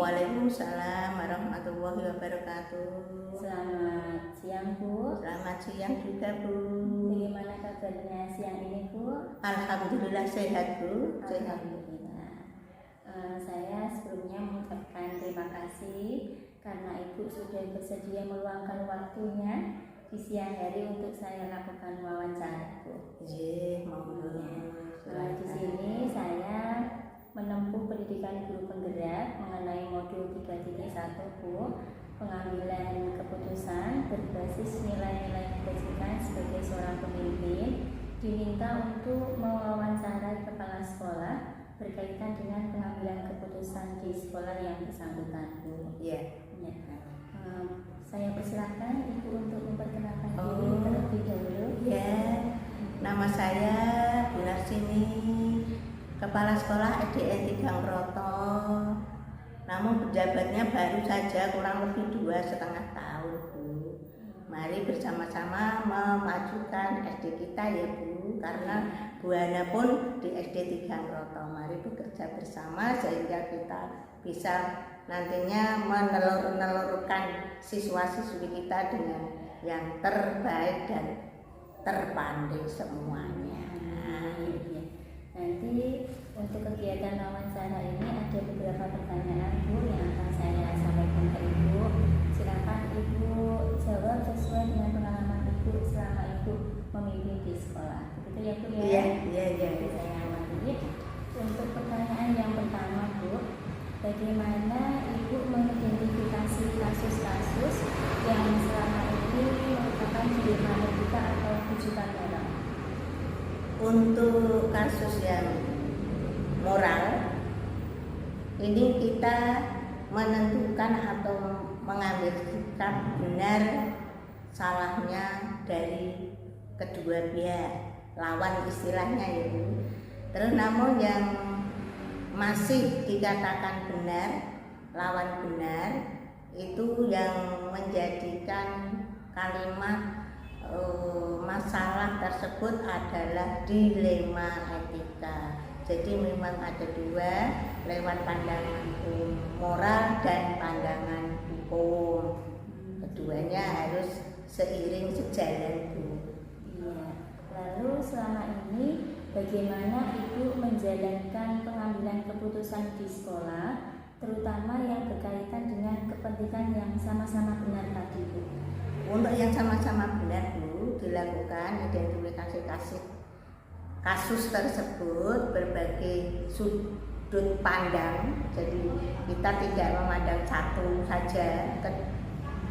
Waalaikumsalam warahmatullahi wabarakatuh. Selamat siang Bu. Selamat siang juga Bu. Bagaimana kabarnya siang ini Bu? Alhamdulillah sehat Bu. Alhamdulillah. Saya sebelumnya mengucapkan terima kasih karena Ibu sudah bersedia meluangkan waktunya di siang hari untuk saya lakukan wawancara Bu. Iya, monggo. Di sini saya menempuh pendidikan guru penggerak mengenai modul 3.1 Bu, pengambilan keputusan berbasis nilai-nilai kebajikan sebagai seorang pemimpin, diminta untuk mewawancarai kepala sekolah berkaitan dengan pengambilan keputusan di sekolah yang bersangkutan Bu. Iya. Ya. Saya persilahkan Ibu untuk memperkenalkan diri terlebih dahulu. Ya, nama saya Bu Narsini, Kepala Sekolah SDN Tigang Roto. Namun penjabatnya baru saja kurang lebih 2,5 tahun Bu. Mari bersama-sama memajukan SD kita ya Bu, karena Bu Hana pun di SD Tigang Roto. Mari bekerja bersama sehingga kita bisa nantinya menelurkan siswa-siswi kita dengan yang terbaik dan terpandai semuanya. Nanti untuk kegiatan wawancara ini ada beberapa pertanyaan Bu yang akan saya sampaikan ke Ibu. Silakan Ibu jawab sesuai dengan pengalaman Ibu selama Ibu memimpin di sekolah. Begitu ya Bu ya? Iya. Saya awali. Untuk pertanyaan yang pertama Bu, bagaimana Ibu mengidentifikasi kasus-kasus yang selama ini merupakan dinamika atau rujukan moral? Untuk kasus yang moral, ini kita menentukan atau mengambil sikap benar salahnya dari kedua pihak, lawan istilahnya ya Bu. Terus namun yang masih dikatakan benar, lawan benar, itu yang menjadikan kalimat masalah tersebut adalah dilema etika. Jadi memang ada dua, lewat pandangan moral dan pandangan hukum. Keduanya harus seiring sejalan, Bu. Iya. Lalu selama ini bagaimana Ibu menjalankan pengambilan keputusan di sekolah, terutama yang berkaitan dengan kepentingan yang sama-sama benar tadi, Bu? Untuk yang sama-sama benar, Bu, dilakukan identifikasi kasus tersebut berbagai sudut pandang. Jadi kita tidak memandang satu saja,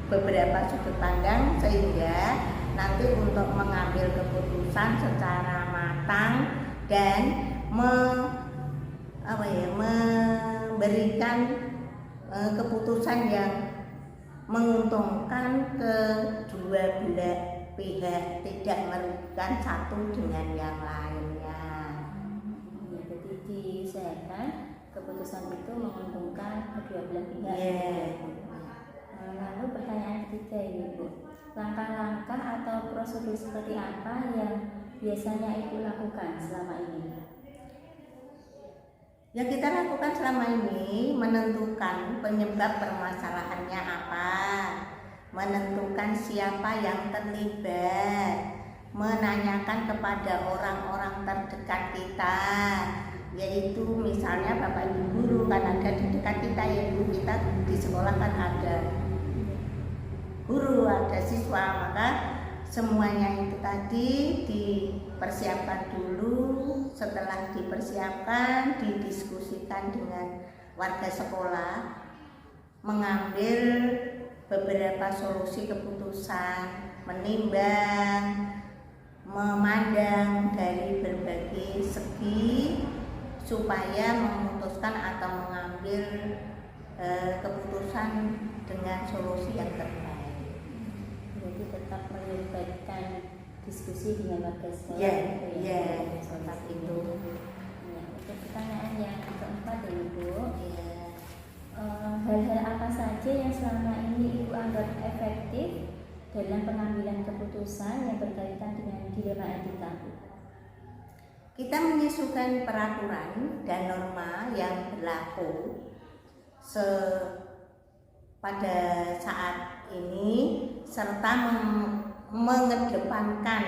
beberapa sudut pandang, sehingga nanti untuk mengambil keputusan secara matang dan memberikan keputusan yang menguntungkan kedua belah pihak, tidak merugikan satu dengan yang lainnya. Ya, jadi diusahakan keputusan itu menguntungkan kedua belah pihak. Lalu pertanyaan ketiga ini, Bu, langkah-langkah atau prosedur seperti apa yang biasanya Ibu lakukan selama ini? Yang kita lakukan selama ini menentukan penyebab permasalahannya apa, menentukan siapa yang terlibat, menanyakan kepada orang-orang terdekat kita, yaitu misalnya Bapak Ibu guru, kan ada di dekat kita ya Bu, kita di sekolah kan ada guru, ada siswa, maka semuanya itu tadi dipersiapkan dulu. Setelah dipersiapkan, didiskusikan dengan warga sekolah, mengambil beberapa solusi keputusan, menimbang, memandang dari berbagai segi supaya memutuskan atau mengambil keputusan dengan solusi yang terbaik. Jadi tetap melibatkan diskusi dengan warga sekolah. Ya, tetap itu. Ya, untuk pertanyaan yang keempat ya Ibu, Ya. hal-hal apa saja yang selama ini Ibu anggap efektif dalam pengambilan keputusan yang berkaitan dengan dilema etika, Bu? Kita menyesuaikan peraturan dan norma yang berlaku pada saat ini, serta mengedepankan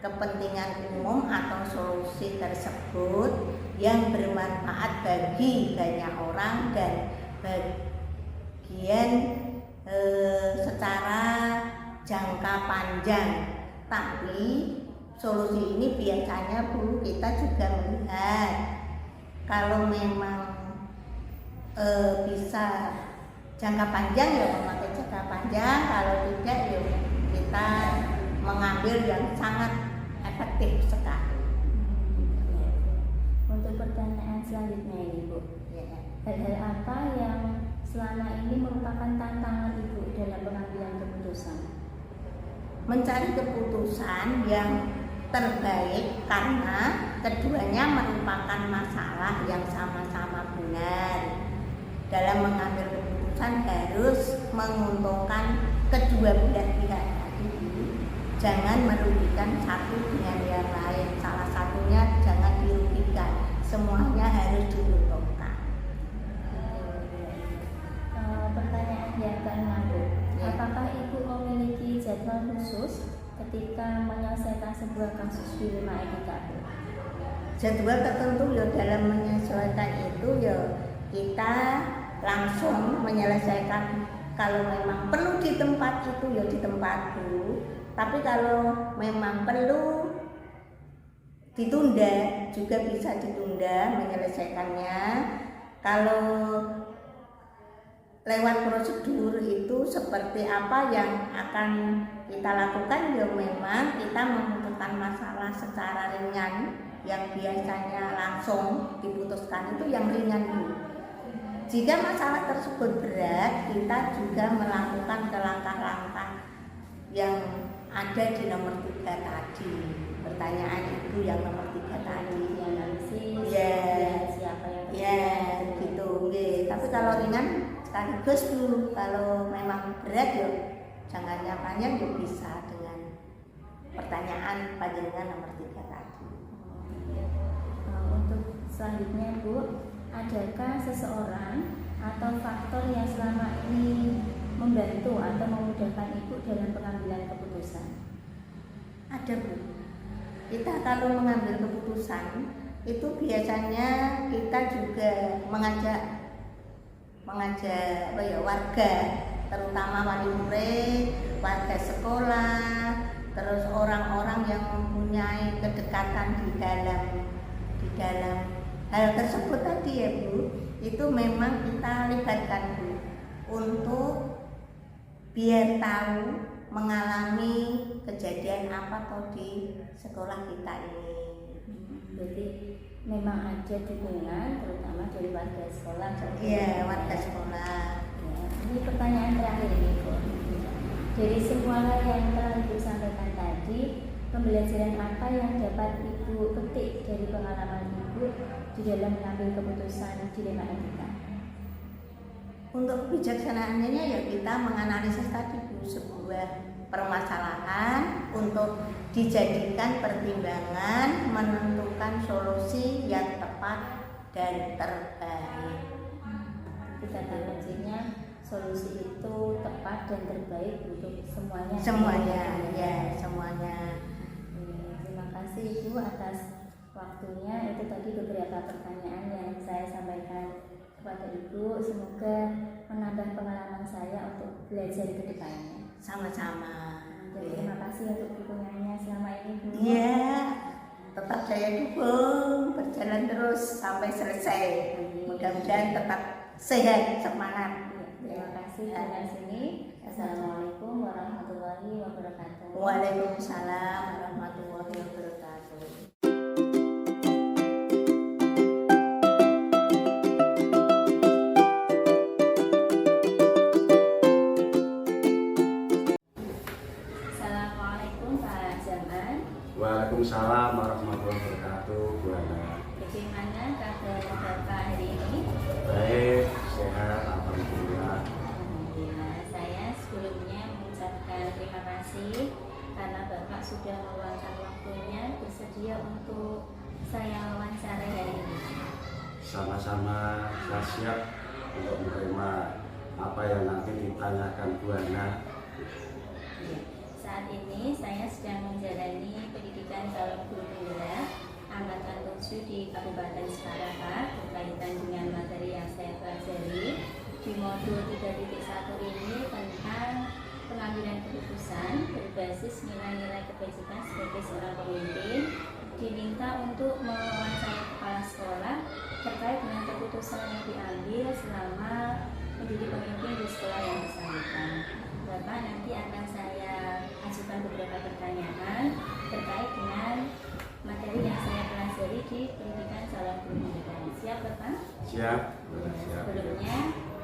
kepentingan umum atau solusi tersebut yang bermanfaat bagi banyak orang dan bagian secara jangka panjang. Tapi solusi ini biasanya Bu, kita juga melihat kalau memang bisa jangka panjang ya memakai jangka panjang, kalau tidak ya kita mengambil yang sangat efektif sekali. Untuk pertanyaan selanjutnya ini Bu, hal-hal apa yang selama ini merupakan tantangan Ibu dalam pengambilan keputusan? Mencari keputusan yang terbaik karena keduanya merupakan masalah yang sama-sama benar. Dalam mengambil keputusan harus menguntungkan kedua belah pihak tadi, jangan merugikan satu dengan yang lain, salah satunya jangan dirugikan, semuanya harus diuntungkan. Pertanyaan yang keenam, Bu, apakah Ibu memiliki jadwal khusus ketika menyelesaikan sebuah kasus dilema etika, Bu? Jadwal tertentu ya dalam menyesuaikan itu ya kita langsung menyelesaikan. Kalau memang perlu di tempat itu ya di tempat dulu, tapi kalau memang perlu ditunda juga bisa ditunda menyelesaikannya. Kalau lewat prosedur itu seperti apa yang akan kita lakukan, ya memang kita memutuskan masalah secara ringan, yang biasanya langsung diputuskan itu yang ringan dulu. Jika masalah tersebut berat, kita juga melakukan langkah-langkah yang ada di nomor 3 tadi. Pertanyaan itu yang nomor 3 tadi. Analisis, siapa yang gitu. Tapi kalau ringan sekaligus dulu. Kalau memang berat ya jangkanya panjang ya bisa dengan pertanyaan panjenengan nomor 3 tadi. Untuk selanjutnya Bu, adakah seseorang atau faktor yang selama ini membantu atau memudahkan Ibu dalam pengambilan keputusan? Ada Bu. Kita kalau mengambil keputusan itu biasanya kita juga mengajak warga, terutama wali murid, warga sekolah, terus orang-orang yang mempunyai kedekatan di dalam hal tersebut tadi ya Bu. Itu memang kita libatkan Bu untuk biar tahu mengalami kejadian apa toh di sekolah kita ini. Berarti memang ada dukungan terutama dari warga sekolah. Iya, warga sekolah. Ya, ini pertanyaan terakhir ini Bu. Dari semua hal yang telah Ibu sampaikan tadi, pembelajaran apa yang dapat Ibu petik dari pengalaman Ibu di dalam mengambil keputusan dilema etika? Untuk kebijaksanaannya ya kita menganalisis tadi Bu, sebuah permasalahan untuk dijadikan pertimbangan menentukan solusi yang tepat dan terbaik. Kita kuncinya solusi itu tepat dan terbaik untuk semuanya. Semuanya. Terima kasih Ibu atas waktunya. Itu tadi beberapa pertanyaan yang saya sampaikan kepada Ibu. Semoga menambah pengalaman saya untuk belajar ke depannya. Sama-sama. Terima kasih untuk dukungannya selama ini Bu. Iya, tetap saya dukung, berjalan terus sampai selesai. Mudah-mudahan tetap sehat, semangat. Terima kasih. Dari sini, Assalamualaikum warahmatullahi wabarakatuh. Waalaikumsalam warahmatullahi wabarakatuh. Assalamualaikum Pak Zaman. Waalaikumsalam warahmatullahi wabarakatuh, Bu Ana. Bagaimana kabar Bapak hari ini? Baik, sehat, alhamdulillah. Alhamdulillah. Saya sebelumnya mengucapkan terima kasih karena Bapak sudah meluangkan waktunya bersedia untuk saya wawancara hari ini. Sama-sama saya siap untuk menerima apa yang nanti ditanyakan Bu Ana. Saat ini saya sedang menjalani pendidikan calon guru penggerak angkatan 7 di Kabupaten Semarang berkaitan dengan materi yang saya pelajari di modul 3.1 ini tentang pengambilan keputusan berbasis nilai-nilai kebajikan sebagai seorang pemimpin. Diminta untuk mewawancarai kepala sekolah terkait dengan keputusan yang diambil selama menjadi pemimpin di sekolah yang bersangkutan. Bapak, nanti akan saya ajukan beberapa pertanyaan terkait dengan materi yang saya pelajari di pendidikan calon guru penggerak. Siap Bapak? Siap. Sebelumnya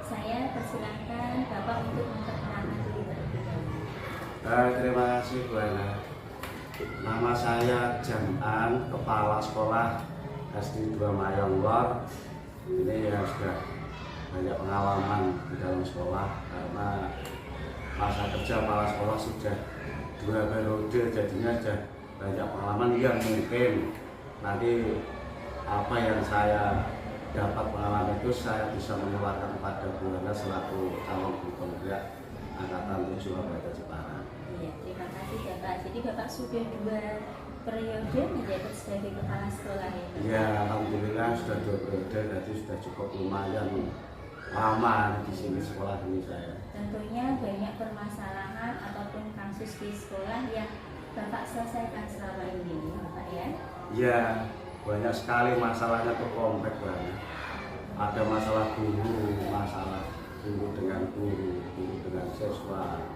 saya persilahkan Bapak untuk memperkenalkan diri terlebih dahulu. Terima kasih Bu Ana. Nama saya Jaman, Kepala Sekolah SD 2 Mayonglor. Ini ya sudah banyak pengalaman di dalam sekolah karena masa kerja kepala sekolah sudah 2 periode, jadinya sudah banyak pengalaman yang mungkin nanti apa yang saya dapat pengalaman itu saya bisa menularkan kepada Bu Ana selaku calon guru penggerak angkatan 7 Surabaya Jepara. Iya, terima kasih Bapak. Jadi Bapak sudah 2 periode menjabat sebagai kepala sekolah ini. Ya, alhamdulillah sudah 2 periode, jadi sudah cukup lumayan lama di sini sekolah ini saya. Tentunya banyak permasalahan ataupun kasus di sekolah yang Bapak selesaikan selama ini, Bapak ya? Ya, banyak sekali masalahnya tuh kompleks banget. Ada masalah guru dengan guru dengan siswa,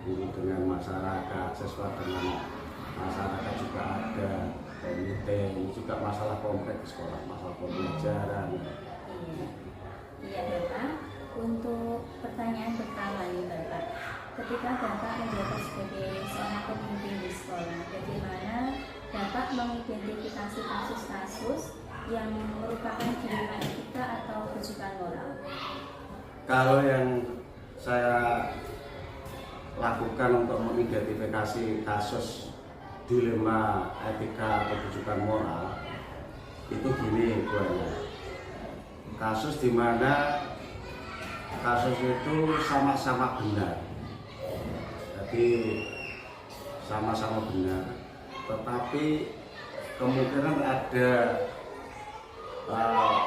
guru dengan masyarakat, siswa dengan masyarakat juga ada, komite, ini juga masalah kompleks di sekolah, masalah pembelajaran. Iya Bapak, untuk pertanyaan pertama nih Bapak, ketika Bapak menjabat sebagai seorang pemimpin di sekolah, bagaimana Bapak mengidentifikasi kasus-kasus yang merupakan dilema etika atau kejutan moral? Kalau yang saya lakukan untuk mengidentifikasi kasus dilema etika kebijakan moral itu gini Bu Ana. Kasus di mana kasus itu sama-sama benar, jadi sama-sama benar, tetapi kemungkinan ada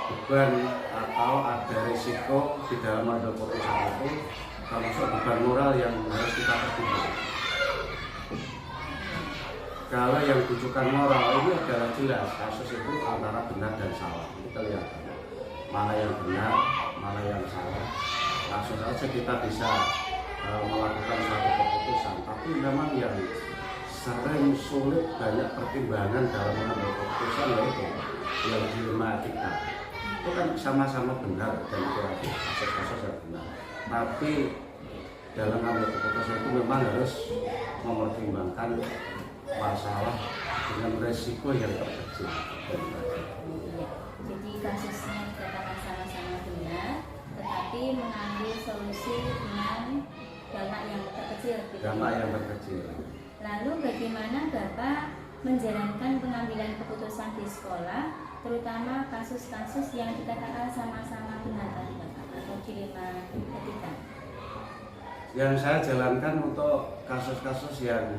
beban atau ada risiko di dalam mengambil keputusan itu, termasuk beban moral yang harus kita pertimbangkan. Kalau yang rujukan moral ini adalah jelas kasus itu antara benar dan salah, itu kelihatan mana yang benar, mana yang salah. Langsung saja kita bisa melakukan suatu keputusan, tapi memang yang sering sulit banyak pertimbangan dalam mengambil keputusan yaitu yang dilema etika. Itu kan sama-sama benar dan itu kasus-kasus yang benar, tapi dalam mengambil keputusan itu memang harus mempertimbangkan masalah dengan resiko yang terkecil. Jadi kasusnya dikatakan sama-sama benar, tetapi mengambil solusi dengan dampak yang terkecil. Dampak yang terkecil. Lalu bagaimana Bapak menjalankan pengambilan keputusan di sekolah, terutama kasus-kasus yang dikatakan sama-sama benar tadi Bapak, atau dilema etika? Yang saya jalankan untuk kasus-kasus yang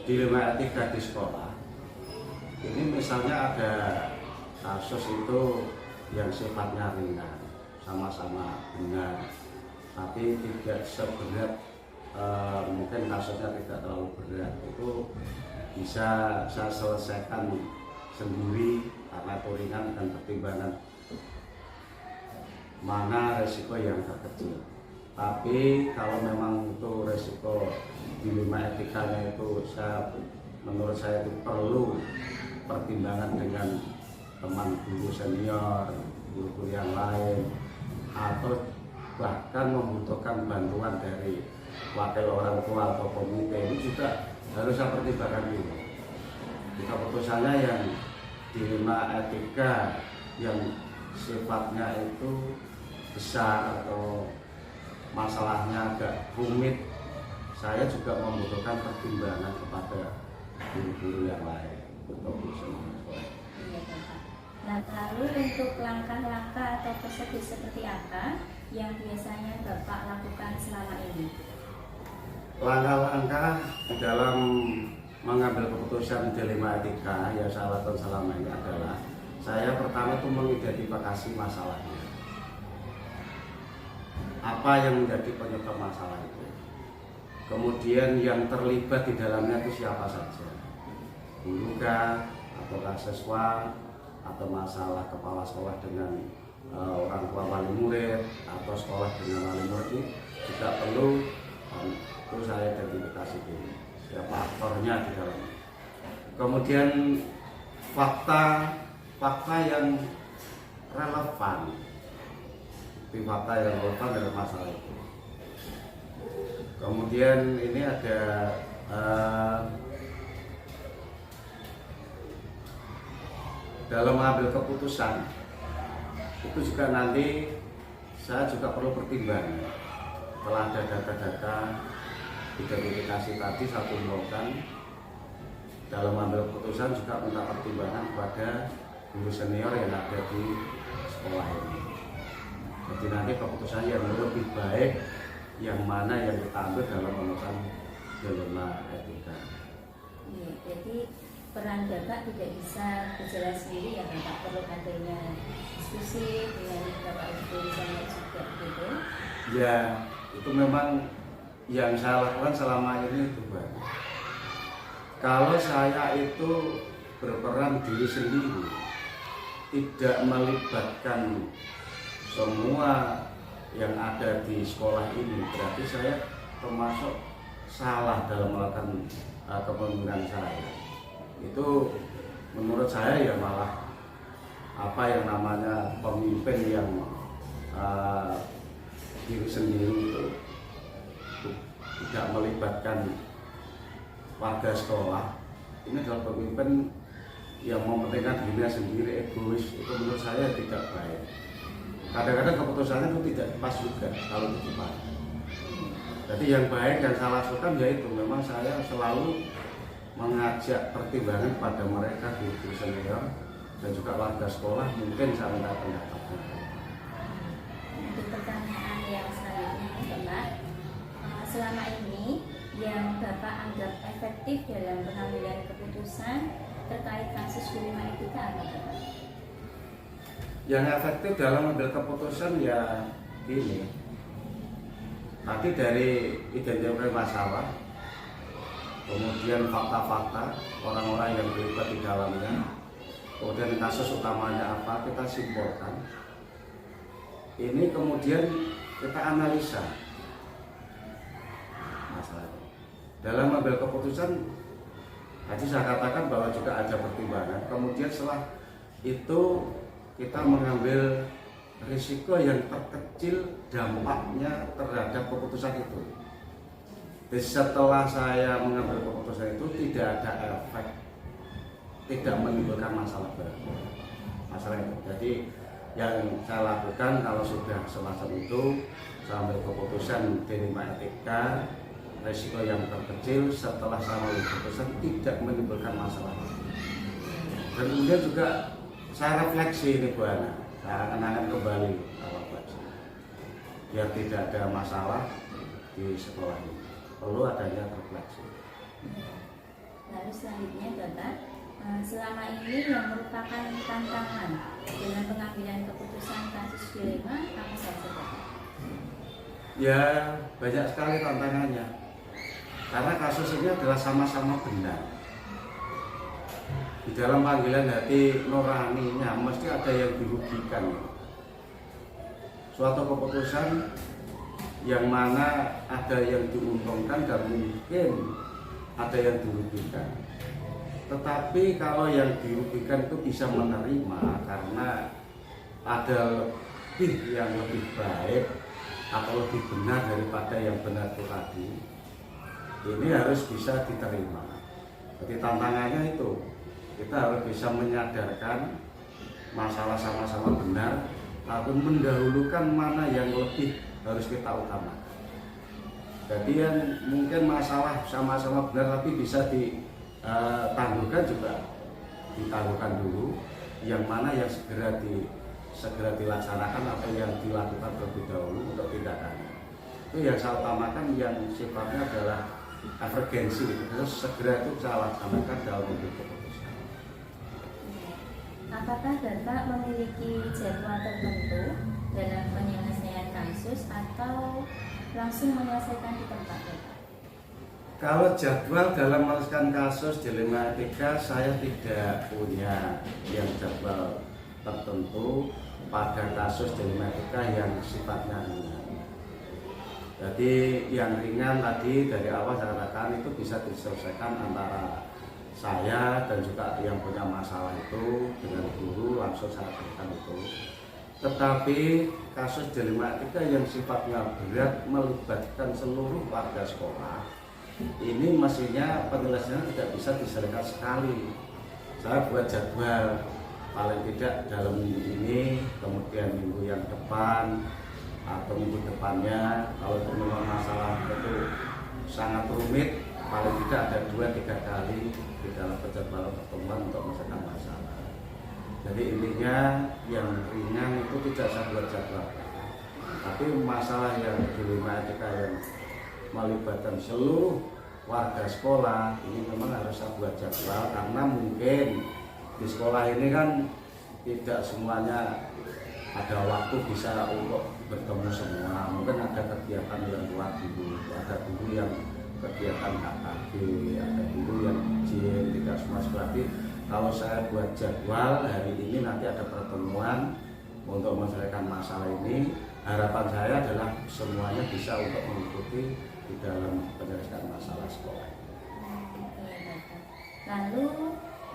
dilema etika di sekolah, ini misalnya ada kasus itu yang sifatnya ringan, sama-sama benar, tapi tidak seberat, mungkin kasusnya tidak terlalu berat, itu bisa saya selesaikan sendiri karena itu ringan dan pertimbangan mana resiko yang terkecil. Tapi kalau memang itu resiko dilema etikanya itu menurut saya itu perlu pertimbangan dengan teman guru senior, guru yang lain, atau bahkan membutuhkan bantuan dari wakil orang tua atau komite, ini juga harus saya pertimbangkan dulu. Keputusannya yang dilema etika yang sifatnya itu besar atau masalahnya agak rumit, saya juga membutuhkan pertimbangan kepada guru-guru yang lain untuk bisa mengelola. Nah, lalu untuk langkah-langkah atau prosedur seperti apa yang biasanya Bapak lakukan selama ini? Langkah-langkah di dalam mengambil keputusan dilema etika yang saya lakukan selama ini adalah saya pertama itu mengidentifikasi masalahnya. Apa yang menjadi penyebab masalah itu? Kemudian yang terlibat di dalamnya itu siapa saja? Guru kah, ataukah siswa, atau masalah kepala sekolah dengan orang tua wali murid, atau sekolah dengan wali murid, juga perlu itu saya identifikasi dulu siapa aktornya di dalamnya. Kemudian fakta yang relevan, fakta yang relevan dalam masalah itu. Kemudian ini ada dalam mengambil keputusan itu juga nanti saya juga perlu pertimbangan. Setelah ada data-data identifikasi tadi saya kumpulkan, dalam mengambil keputusan juga minta pertimbangan kepada guru senior yang ada di sekolah ini. Jadi nanti keputusan yang lebih baik yang mana yang kita ambil dalam memutuskan dilema etika. Iya, jadi peran Bapak tidak bisa berjalan sendiri ya Bapak, perlu adanya diskusi dengan Bapak Ibu saya juga gitu. Ya, itu memang yang saya lakukan selama ini itu Pak. Kalau saya itu berperan diri sendiri, tidak melibatkan semua yang ada di sekolah ini, berarti saya termasuk salah dalam melakukan kepemimpinan saya. Itu menurut saya ya malah apa yang namanya pemimpin yang diri sendiri itu tidak melibatkan warga sekolah, ini adalah pemimpin yang mementingkan dirinya sendiri, egois. Itu menurut saya tidak baik. Kadang-kadang keputusannya itu tidak pas juga kalau itu pas. Jadi yang baik dan saya lakukan yaitu memang saya selalu mengajak pertimbangan pada mereka guru senior dan juga warga sekolah, mungkin saya minta pendapatnya. Untuk pertanyaan yang selanjutnya, Bapak, selama ini yang Bapak anggap efektif dalam pengambilan keputusan terkait kasus hubungan etika apa, Bapak? Yang efektif dalam mengambil keputusan ya ini, tadi dari identifikasi masalah, kemudian fakta-fakta orang-orang yang terlibat di dalamnya, kemudian kasus utamanya apa kita simpulkan. Ini kemudian kita analisa masalah itu. Dalam mengambil keputusan, tadi saya katakan bahwa juga ada pertimbangan. Kemudian setelah itu kita mengambil risiko yang terkecil dampaknya terhadap keputusan itu. Jadi setelah saya mengambil keputusan itu tidak ada efek, tidak menimbulkan masalah baru. Masalah itu. Jadi yang saya lakukan kalau sudah semacam itu, saya ambil keputusan diterima etika, risiko yang terkecil setelah saya mengambil keputusan tidak menimbulkan masalah. Dan kemudian juga saya refleksi ini Bu Ana, saya akan kembali refleksi, biar tidak ada masalah di sekolah ini. Perlu adanya refleksi. Lalu selanjutnya Bapak, selama ini yang merupakan tantangan dalam pengambilan keputusan kasus dilema apa saja, Bapak? Ya banyak sekali tantangannya, karena kasus ini adalah sama-sama benar. Di dalam panggilan hati nuraninya mesti ada yang dirugikan. Suatu keputusan yang mana ada yang diuntungkan dan mungkin ada yang dirugikan. Tetapi kalau yang dirugikan itu bisa menerima karena ada lebih yang lebih baik atau lebih benar daripada yang benar itu tadi, ini harus bisa diterima. Jadi tantangannya itu, kita harus bisa menyadarkan masalah sama-sama benar, tapi mendahulukan mana yang lebih harus kita utamakan. Jadi yang mungkin masalah sama-sama benar tapi bisa ditangguhkan juga ditangguhkan dulu, yang mana yang segera dilaksanakan atau yang dilakukan terlebih dahulu untuk tindakannya. Itu yang saya utamakan, yang sifatnya adalah emergensi, terus segera itu saya laksanakan dalam bentuk keputusan. Apakah Bapak memiliki jadwal tertentu dalam penyelesaian kasus atau langsung menyelesaikan di tempat, Bapak? Kalau jadwal dalam menyelesaikan kasus dilema etika, saya tidak punya yang jadwal tertentu pada kasus dilema etika yang sifatnya ringan. Jadi yang ringan tadi dari awal saya katakan itu bisa diselesaikan antara saya dan juga yang punya masalah itu dengan guru, langsung saya berikan itu. Tetapi kasus dilema etika yang sifatnya berat melibatkan seluruh warga sekolah, ini mestinya penyelesaiannya tidak bisa diselesaikan sekali. Saya buat jadwal paling tidak dalam minggu ini, kemudian minggu yang depan atau minggu depannya. Kalau memang masalah itu sangat rumit, paling tidak ada 2-3 kali di dalam penjadwalan pertemuan untuk menyelesaikan masalah. Jadi intinya yang ringan itu tidak saya buat jadwal, tapi masalah yang dilema etika yang melibatkan seluruh warga sekolah ini memang harus saya buat jadwal, karena mungkin di sekolah ini kan tidak semuanya ada waktu bisa untuk bertemu semua. Mungkin ada kegiatan yang luar dulu, ada guru yang kegiatan HKG, ada guru yang izin, tidak semua seperti. Kalau saya buat jadwal hari ini nanti ada pertemuan untuk menyelesaikan masalah ini, harapan saya adalah semuanya bisa untuk mengikuti di dalam penyelesaian masalah sekolah. Lalu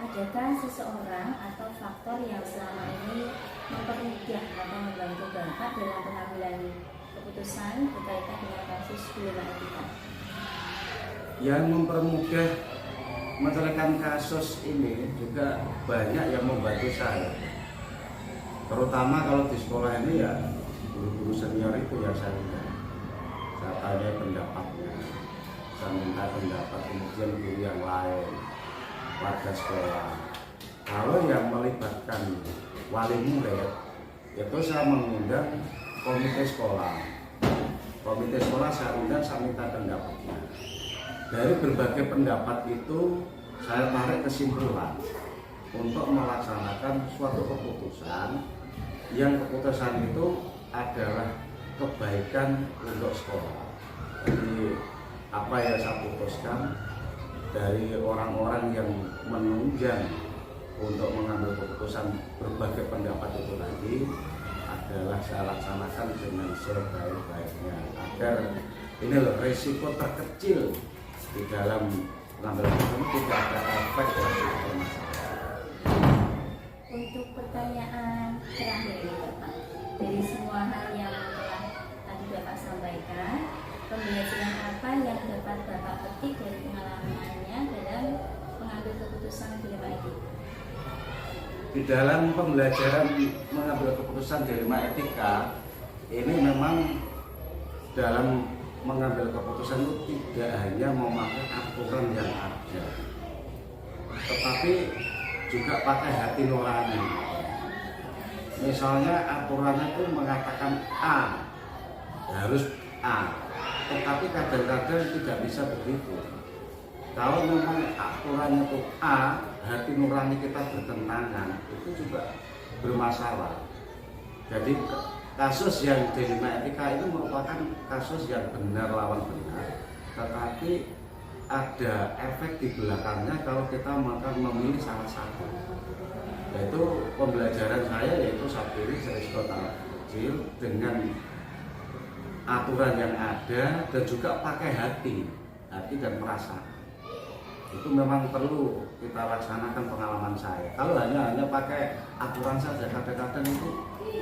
adakah seseorang atau faktor yang selama ini mempermudah atau membantu Bapak dalam pengambilan keputusan berkaitan dengan kasus dilema etika? Yang mempermudah menyelesaikan kasus ini juga banyak yang membantu saya, terutama kalau di sekolah ini ya guru-guru senior itu yang saya tanya pendapatnya, saya minta pendapat, kemudian guru yang lain. warga sekolah. Kalau yang melibatkan wali murid, itu saya mengundang komite sekolah. Komite sekolah saya undang, saya minta pendapatnya. Dari berbagai pendapat itu, saya tarik kesimpulan untuk melaksanakan suatu keputusan yang keputusan itu adalah kebaikan untuk sekolah. Jadi apa yang saya putuskan dari orang-orang yang menunjang untuk mengambil keputusan berbagai pendapat itu tadi adalah saya laksanakan dengan sebaik-baiknya agar ini loh risiko terkecil di dalam mengambil keputusan tidak ada efek dari masalah. Untuk pertanyaan terakhir ini Bapak, dari semua hal yang telah tadi Bapak sampaikan, pembelajaran apa yang dapat Bapak petik dari pengalamannya dalam mengambil keputusan dilema etika? Di dalam pembelajaran mengambil keputusan dilema etika ini memang dalam mengambil keputusan itu tidak hanya memakai aturan yang ada, tetapi juga pakai hati nurani. Misalnya aturannya itu mengatakan A, harus A, tetapi kadang-kadang tidak bisa begitu. Kalau memang aturannya itu A, hati nurani kita bertentangan, itu juga bermasalah. Jadi kasus yang dilema etika itu merupakan kasus yang benar lawan benar, tetapi ada efek di belakangnya kalau kita makan memilih salah satu. Yaitu pembelajaran saya, yaitu saya pilih risiko tanah kecil dengan aturan yang ada dan juga pakai hati dan perasaan. Itu memang perlu kita laksanakan pengalaman saya. Kalau hanya pakai aturan saja, kadang-kadang itu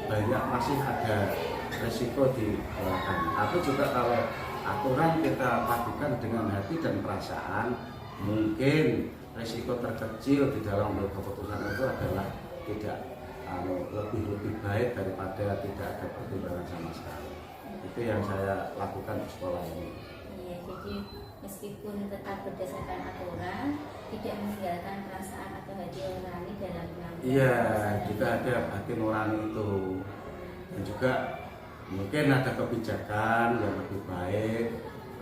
banyak masih ada resiko di belakang. Tapi juga kalau aturan kita padukan dengan hati dan perasaan, mungkin resiko terkecil di dalam mengambil keputusan itu adalah tidak lebih baik daripada tidak ada pertimbangan sama sekali. Itu yang saya lakukan di sekolah ini. Iya, jadi meskipun tetap berdasarkan aturan, tidak meninggalkan perasaan atau hati nurani dalam pengambilan. Iya, juga ada hati nurani itu, dan juga mungkin ada kebijakan yang lebih baik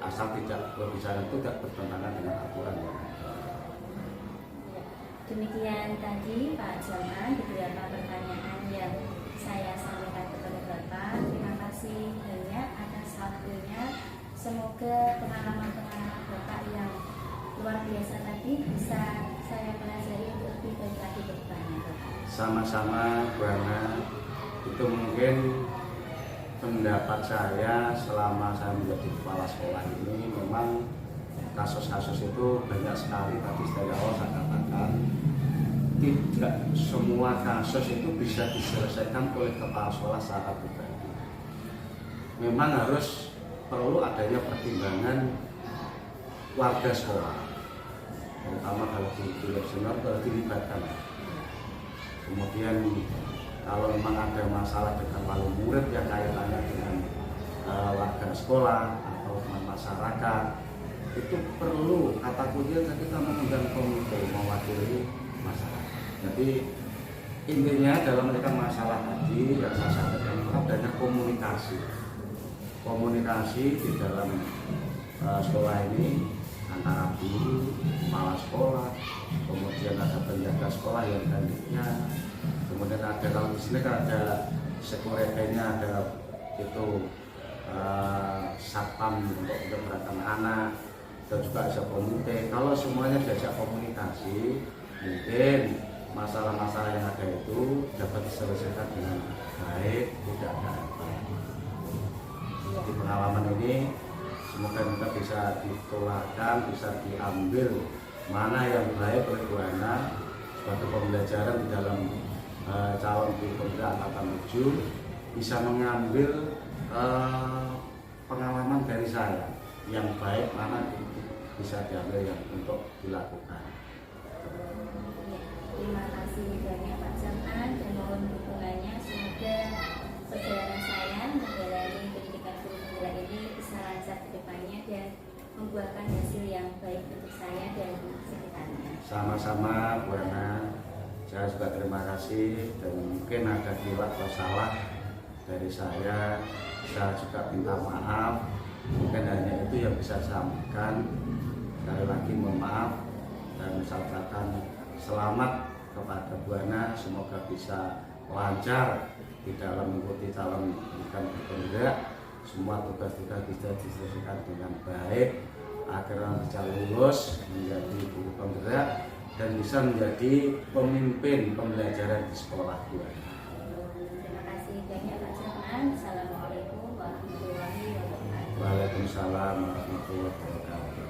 asal tidak kebijakan itu tidak bertentangan dengan aturan yang ada. Demikian tadi Pak Jaman beberapa pertanyaan yang saya sampaikan kepada Bapak. Terima kasih banyak atas waktunya. Semoga pengalaman-pengalaman Bapak yang luar biasa tadi bisa saya pelajari untuk lebih baik lagi ke depannya, Bapak. Sama-sama Bu Ana, itu mungkin pendapat saya selama saya menjadi kepala sekolah ini. Memang kasus-kasus itu banyak sekali, tadi dari awal saya katakan tidak semua kasus itu bisa diselesaikan oleh kepala sekolah secara pribadi. Memang harus perlu adanya pertimbangan warga sekolah, terutama kalau di senior kalau dilibatkan. Kemudian kalau memang ada masalah dengan wali murid yang kaitannya dengan warga sekolah atau masyarakat, itu perlu kata kuncinya kita mengundang komite mewakili masyarakat. Jadi intinya dalam menekan masalah tadi yang saya sampaikan adanya komunikasi di dalam sekolah ini antara guru, kepala sekolah, kemudian ada penjaga sekolah yang gantinya, kemudian ada kalau di sini kan ada sekuritenya, ada itu satpam untuk keberatan anak, dan juga ada komite. Kalau semuanya diajak komunikasi, mungkin masalah-masalah yang ada itu dapat diselesaikan dengan baik, tidak ada apa. Di pengalaman ini semoga kita bisa ditularkan, bisa diambil mana yang baik oleh Bu Ana sebagai pembelajaran di dalam calon di Pemda Angkatan 7, bisa mengambil pengalaman dari saya yang baik mana bisa diambil yang untuk dilakukan. Terima kasih banyak Pak Jaman dan mohon dukungannya. Semoga perjalanan saya menjalani pendidikan guru penggerak ini bisa lancar ke depannya dan membuahkan hasil yang baik untuk saya dan sekitarnya. Sama-sama. Sama-sama Bu Ana. Saya juga terima kasih, dan mungkin ada kilap atau salah dari saya juga minta maaf. Mungkin hanya itu yang bisa saya sampaikan. Sekali lagi mohon maaf dan ucapkan selamat kepada Bu Ana. Semoga bisa lancar di dalam mengikuti calon pendidikan penggerak. Semua tugas-tugas bisa diselesaikan dengan baik agar bisa lulus menjadi guru penggerak dan bisa menjadi pemimpin pembelajaran di sekolah Bu Ana. Terima kasih banyak Pak Jam'an. Assalamualaikum warahmatullahi wabarakatuh. Waalaikumsalam warahmatullahi wabarakatuh.